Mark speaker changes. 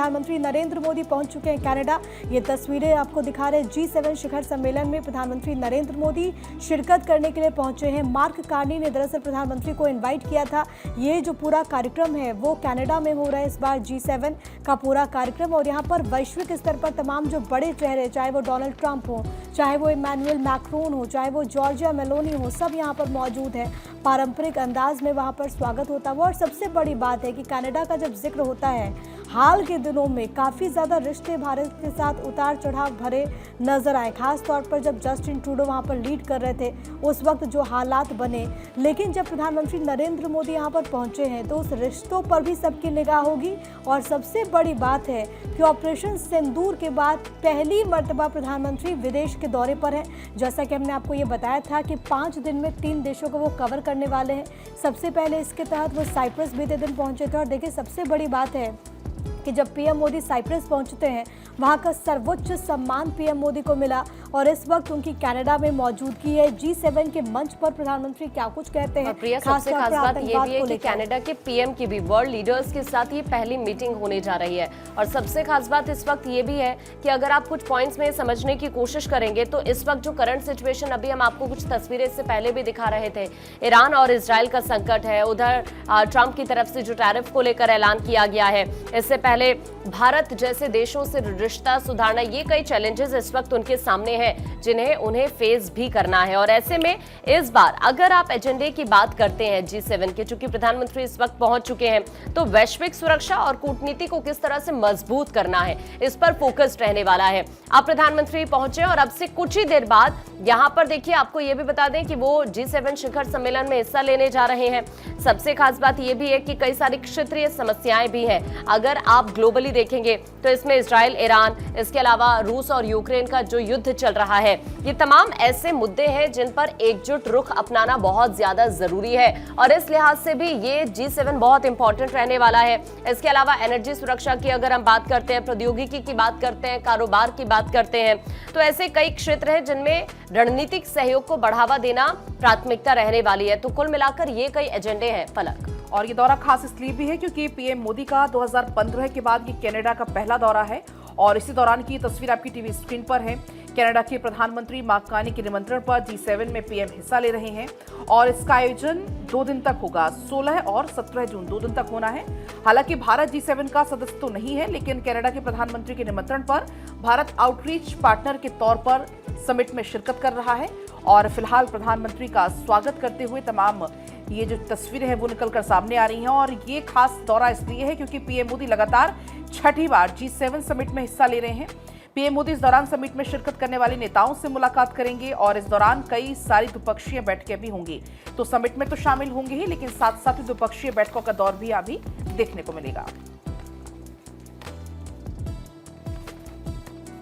Speaker 1: प्रधानमंत्री नरेंद्र मोदी पहुंच चुके हैं कनाडा। ये तस्वीरें आपको दिखा रहे हैं G7 शिखर सम्मेलन में प्रधानमंत्री नरेंद्र मोदी शिरकत करने के लिए पहुंचे हैं। मार्क कार्नी ने दरअसल प्रधानमंत्री को इनवाइट किया था। ये जो पूरा कार्यक्रम है वो कनाडा में हो रहा है इस बार G7 का पूरा कार्यक्रम, और यहाँ पर वैश्विक स्तर पर तमाम जो बड़े चेहरे, चाहे वो डोनाल्ड ट्रंप हो, चाहे वो इमैनुअल मैक्रोन हो, चाहे वो जॉर्जिया मेलोनी हो, सब यहाँ पर मौजूद है। पारंपरिक अंदाज में वहाँ पर स्वागत होता हुआ। और सबसे बड़ी बात है कि कनाडा का जब जिक्र होता है, हाल के दिनों में काफ़ी ज़्यादा रिश्ते भारत के साथ उतार चढ़ाव भरे नजर आए, खास तौर पर जब जस्टिन ट्रूडो वहाँ पर लीड कर रहे थे उस वक्त जो हालात बने। लेकिन जब प्रधानमंत्री नरेंद्र मोदी यहाँ पर पहुँचे हैं तो उस रिश्तों पर भी सबकी निगाह होगी। और सबसे बड़ी बात है कि ऑपरेशन सिंदूर के बाद पहली मर्तबा प्रधानमंत्री विदेश के दौरे पर हैं। जैसा कि हमने आपको ये बताया था कि 5 दिन में 3 देशों को वो कवर करने वाले हैं। सबसे पहले इसके तहत वो साइप्रस बीते दिन पहुंचे थे। और देखिए, सबसे बड़ी बात है कि जब पीएम मोदी साइप्रस पहुंचते हैं, वहां का सर्वोच्च सम्मान पीएम मोदी को मिला। और इस वक्त उनकी कनाडा में मौजूदगी है। G7 के मंच पर प्रधानमंत्री क्या कुछ कहते हैं।
Speaker 2: प्रिया, सबसे खास बात ये भी है कि कनाडा के पीएम की भी वर्ल्ड लीडर्स के साथ ये पहली मीटिंग होने जा रही है। और सबसे खास बात इस वक्त ये भी है कि अगर आप कुछ पॉइंट्स में समझने की कोशिश करेंगे तो इस वक्त जो करंट सिचुएशन, अभी हम आपको कुछ तस्वीरें इससे पहले भी दिखा रहे थे, ईरान और इजराइल का संकट है, उधर ट्रंप की तरफ से जो टैरिफ को लेकर ऐलान किया गया है, इससे पहले भारत जैसे देशों से रिश्ता सुधारना, ये कई चैलेंजेस इस वक्त उनके सामने हैं जिन्हें उन्हें फेस भी करना है। और ऐसे में इस बार अगर आप एजेंडे की बात करते हैं G7 के, चूंकि प्रधानमंत्री इस वक्त पहुंच चुके हैं, तो वैश्विक सुरक्षा और कूटनीति को किस तरह से मजबूत करना है, इस पर फोकस रहने वाला है। अब प्रधानमंत्री पहुंचे और अब से कुछ ही देर बाद यहां पर देखिए, आपको यह भी बता दें कि वो G7 शिखर सम्मेलन में हिस्सा लेने जा रहे हैं। सबसे खास बात यह भी है कि कई सारी क्षेत्रीय समस्याएं भी हैं। अगर आप ग्लोबली देखेंगे तो इसमें इजराइल, ईरान, इसके अलावा रूस और यूक्रेन का जो युद्ध चल रहा है, ये तमाम ऐसे मुद्दे हैं जिन पर एकजुट रुख अपनाना बहुत ज्यादा जरूरी है। और इस लिहाज से भी ये G7 बहुत इंपॉर्टेंट रहने वाला है। इसके अलावा एनर्जी सुरक्षा की अगर हम बात करते हैं, प्रौद्योगिकी की बात करते हैं, कारोबार की बात करते हैं, तो ऐसे कई क्षेत्र हैं जिनमें रणनीतिक सहयोग को बढ़ावा देना प्राथमिकता रहने वाली है। तो कुल मिलाकर ये कई एजेंडे हैं पलक।
Speaker 3: और ये दौरा खास इसलिए भी है क्योंकि पीएम मोदी का 2015 के बाद ये कनाडा का पहला दौरा है। और इसी दौरान की तस्वीर आपकी टीवी स्क्रीन पर है। कनाडा के प्रधानमंत्री मार्क कार्नी के निमंत्रण पर G7 में पीएम हिस्सा ले रहे हैं और इसका आयोजन 2 दिन तक होगा, 16 और 17 जून, 2 दिन तक होना है। हालांकि भारत G7 का सदस्य तो नहीं है, लेकिन कनाडा के प्रधानमंत्री के निमंत्रण पर भारत आउटरीच पार्टनर के तौर पर समिट में शिरकत कर रहा है। और फिलहाल प्रधानमंत्री का स्वागत करते हुए तमाम ये जो तस्वीरें हैं वो निकलकर सामने आ रही हैं। और ये खास दौरा इसलिए है क्योंकि पीएम मोदी लगातार 6ठी बार G7 समिट में हिस्सा ले रहे हैं। पीएम मोदी इस दौरान समिट में शिरकत करने वाले नेताओं से मुलाकात करेंगे और इस दौरान कई सारी द्विपक्षीय बैठकें भी होंगी। तो समिट में तो शामिल होंगे ही, लेकिन साथ साथ ही द्विपक्षीय बैठकों का दौर भी अभी देखने को मिलेगा।